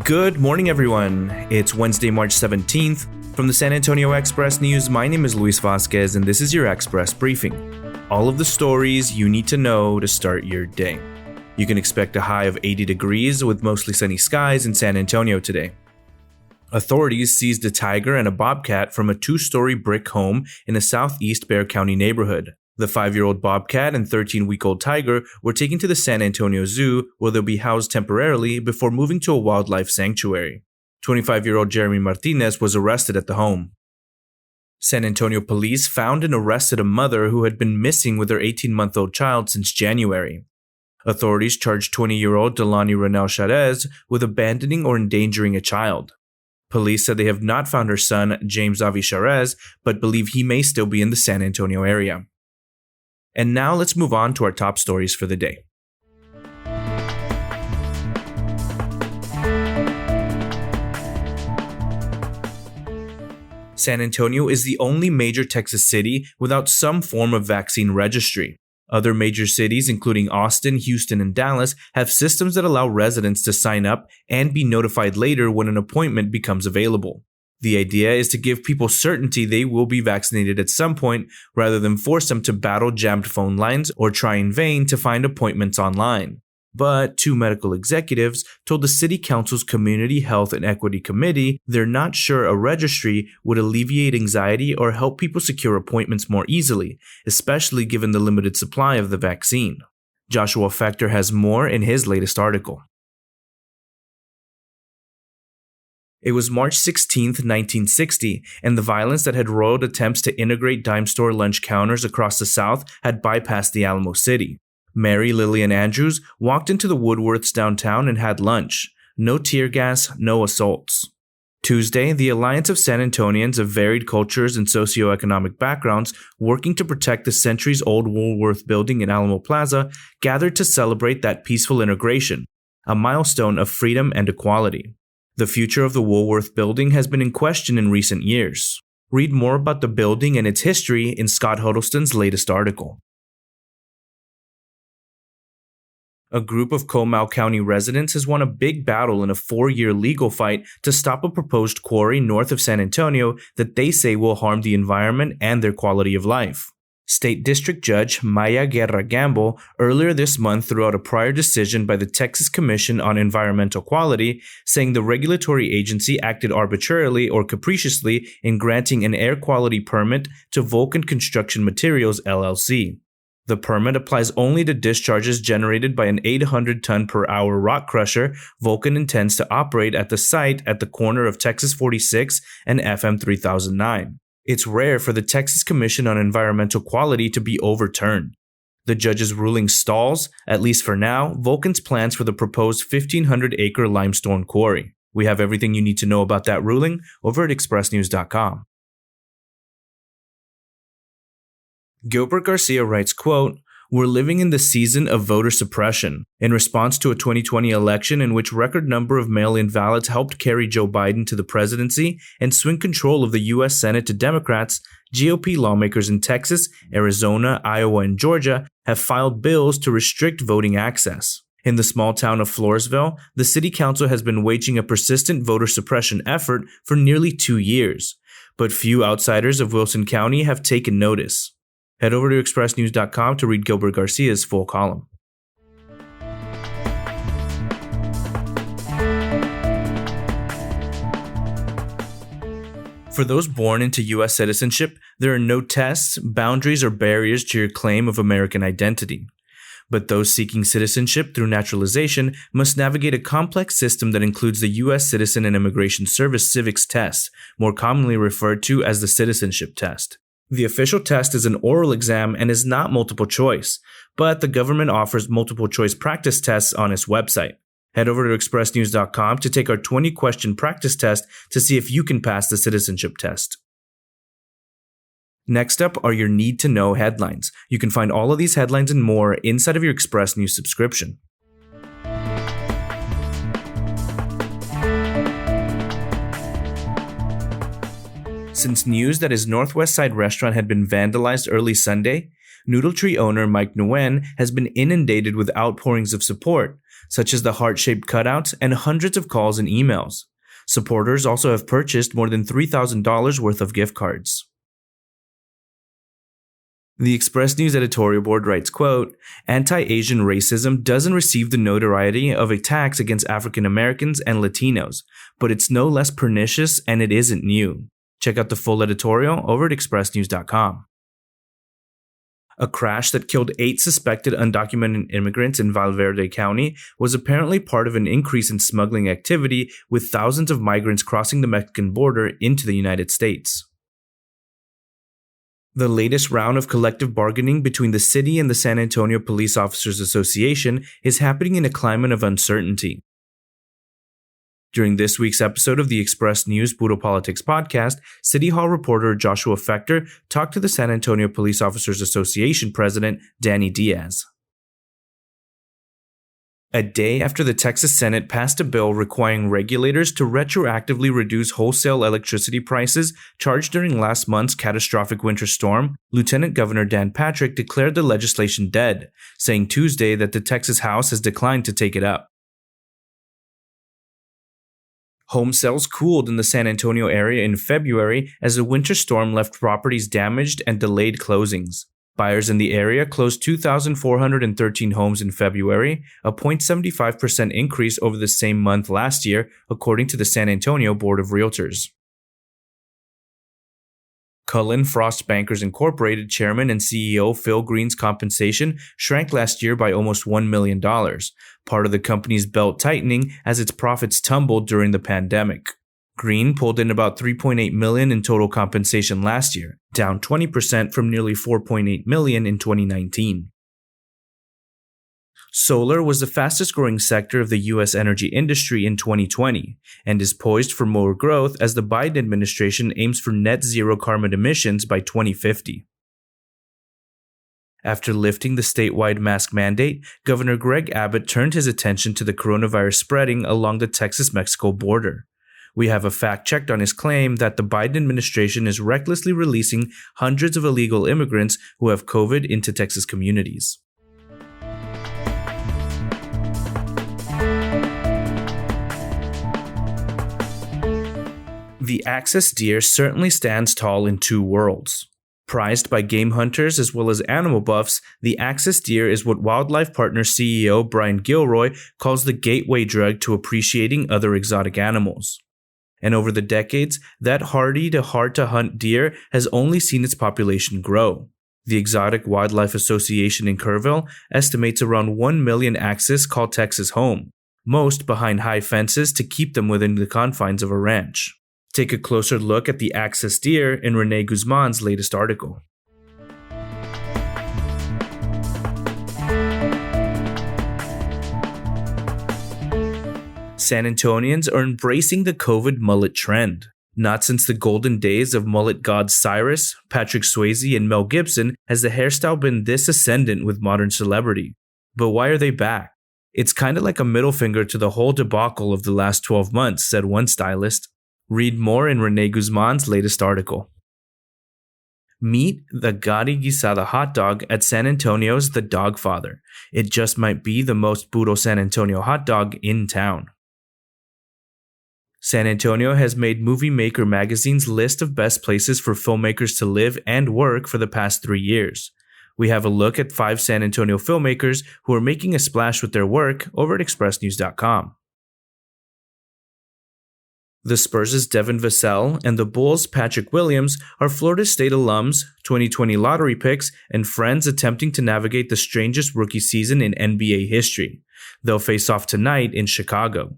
Good morning, everyone. It's Wednesday, March 17th. From the San Antonio Express News, my name is Luis Vasquez, and this is your Express Briefing. All of the stories you need to know to start your day. You can expect a high of 80 degrees with mostly sunny skies in San Antonio today. Authorities seized a tiger and a bobcat from a 2-story brick home in a southeast Bexar County neighborhood. The 5-year-old bobcat and 13-week-old tiger were taken to the San Antonio Zoo, where they'll be housed temporarily before moving to a wildlife sanctuary. 25-year-old Jeremy Martinez was arrested at the home. San Antonio police found and arrested a mother who had been missing with her 18-month-old child since January. Authorities charged 20-year-old D'Lanny Reaneille Chairez with abandoning or endangering a child. Police said they have not found her son, James Avi Chairez, but believe he may still be in the San Antonio area. And now let's move on to our top stories for the day. San Antonio is the only major Texas city without some form of vaccine registry. Other major cities, including Austin, Houston, and Dallas, have systems that allow residents to sign up and be notified later when an appointment becomes available. The idea is to give people certainty they will be vaccinated at some point rather than force them to battle jammed phone lines or try in vain to find appointments online. But 2 medical executives told the City Council's Community Health and Equity Committee they're not sure a registry would alleviate anxiety or help people secure appointments more easily, especially given the limited supply of the vaccine. Joshua Fechter has more in his latest article. It was March 16, 1960, and the violence that had roiled attempts to integrate dime store lunch counters across the South had bypassed the Alamo City. Mary Lillian Andrews walked into the Woodworths downtown and had lunch. No tear gas, no assaults. Tuesday, the Alliance of San Antonians of varied cultures and socioeconomic backgrounds working to protect the centuries-old Woolworth building in Alamo Plaza gathered to celebrate that peaceful integration, a milestone of freedom and equality. The future of the Woolworth building has been in question in recent years. Read more about the building and its history in Scott Huddleston's latest article. A group of Comal County residents has won a big battle in a 4-year legal fight to stop a proposed quarry north of San Antonio that they say will harm the environment and their quality of life. State District Judge Maya Guerra Gamble earlier this month threw out a prior decision by the Texas Commission on Environmental Quality, saying the regulatory agency acted arbitrarily or capriciously in granting an air quality permit to Vulcan Construction Materials, LLC. The permit applies only to discharges generated by an 800-ton-per-hour rock crusher Vulcan intends to operate at the site at the corner of Texas 46 and FM 3009. It's rare for the Texas Commission on Environmental Quality to be overturned. The judge's ruling stalls, at least for now, Vulcan's plans for the proposed 1,500-acre limestone quarry. We have everything you need to know about that ruling over at expressnews.com. Gilbert Garcia writes, quote, "We're living in the season of voter suppression. In response to a 2020 election in which record number of mail-in ballots helped carry Joe Biden to the presidency and swing control of the U.S. Senate to Democrats, GOP lawmakers in Texas, Arizona, Iowa, and Georgia have filed bills to restrict voting access. In the small town of Floresville, the city council has been waging a persistent voter suppression effort for nearly 2 years, but few outsiders of Wilson County have taken notice." Head over to expressnews.com to read Gilbert Garcia's full column. For those born into U.S. citizenship, there are no tests, boundaries, or barriers to your claim of American identity. But those seeking citizenship through naturalization must navigate a complex system that includes the U.S. Citizen and Immigration Service Civics Test, more commonly referred to as the Citizenship Test. The official test is an oral exam and is not multiple choice, but the government offers multiple choice practice tests on its website. Head over to expressnews.com to take our 20-question practice test to see if you can pass the citizenship test. Next up are your need-to-know headlines. You can find all of these headlines and more inside of your Express News subscription. Since news that his Northwest Side restaurant had been vandalized early Sunday, Noodle Tree owner Mike Nguyen has been inundated with outpourings of support, such as the heart-shaped cutouts and hundreds of calls and emails. Supporters also have purchased more than $3,000 worth of gift cards. The Express News editorial board writes, quote, "Anti-Asian racism doesn't receive the notoriety of attacks against African Americans and Latinos, but it's no less pernicious and it isn't new." Check out the full editorial over at expressnews.com. A crash that killed 8 suspected undocumented immigrants in Valverde County was apparently part of an increase in smuggling activity, with thousands of migrants crossing the Mexican border into the United States. The latest round of collective bargaining between the city and the San Antonio Police Officers Association is happening in a climate of uncertainty. During this week's episode of the Express News Puro Politics podcast, City Hall reporter Joshua Fechter talked to the San Antonio Police Officers Association president, Danny Diaz. A day after the Texas Senate passed a bill requiring regulators to retroactively reduce wholesale electricity prices charged during last month's catastrophic winter storm, Lieutenant Governor Dan Patrick declared the legislation dead, saying Tuesday that the Texas House has declined to take it up. Home sales cooled in the San Antonio area in February as the winter storm left properties damaged and delayed closings. Buyers in the area closed 2,413 homes in February, a 0.75% increase over the same month last year, according to the San Antonio Board of Realtors. Cullen Frost Bankers Incorporated chairman and CEO Phil Green's compensation shrank last year by almost $1 million, part of the company's belt tightening as its profits tumbled during the pandemic. Green pulled in about $3.8 million in total compensation last year, down 20% from nearly $4.8 million in 2019. Solar was the fastest growing sector of the U.S. energy industry in 2020 and is poised for more growth as the Biden administration aims for net zero carbon emissions by 2050. After lifting the statewide mask mandate, Governor Greg Abbott turned his attention to the coronavirus spreading along the Texas-Mexico border. We have a fact-checked on his claim that the Biden administration is recklessly releasing hundreds of illegal immigrants who have COVID into Texas communities. The Axis deer certainly stands tall in two worlds. Prized by game hunters as well as animal buffs, the Axis deer is what Wildlife Partners CEO Brian Gilroy calls the gateway drug to appreciating other exotic animals. And over the decades, that hardy to hard-to-hunt deer has only seen its population grow. The Exotic Wildlife Association in Kerrville estimates around 1 million Axis call Texas home, most behind high fences to keep them within the confines of a ranch. Take a closer look at the Axis deer in René Guzman's latest article. San Antonians are embracing the COVID mullet trend. Not since the golden days of mullet gods Cyrus, Patrick Swayze, and Mel Gibson has the hairstyle been this ascendant with modern celebrity. But why are they back? It's kinda like a middle finger to the whole debacle of the last 12 months, said one stylist. Read more in René Guzman's latest article. Meet the Gadi Guisada hot dog at San Antonio's The Dogfather. It just might be the most puro San Antonio hot dog in town. San Antonio has made Movie Maker magazine's list of best places for filmmakers to live and work for the past 3 years. We have a look at 5 San Antonio filmmakers who are making a splash with their work over at expressnews.com. The Spurs' Devin Vassell and the Bulls' Patrick Williams are Florida State alums, 2020 lottery picks, and friends attempting to navigate the strangest rookie season in NBA history. They'll face off tonight in Chicago.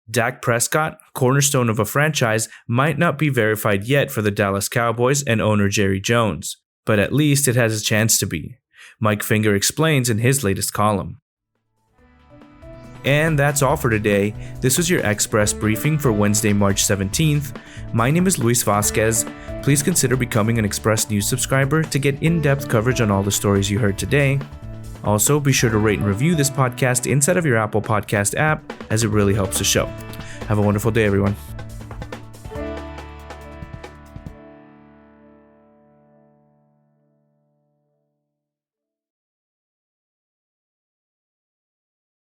Dak Prescott, cornerstone of a franchise, might not be verified yet for the Dallas Cowboys and owner Jerry Jones, but at least it has a chance to be. Mike Finger explains in his latest column. And that's all for today. This was your Express briefing for Wednesday, March 17th. My name is Luis Vasquez. Please consider becoming an Express News subscriber to get in-depth coverage on all the stories you heard today. Also, be sure to rate and review this podcast inside of your Apple Podcast app, as it really helps the show. Have a wonderful day, everyone.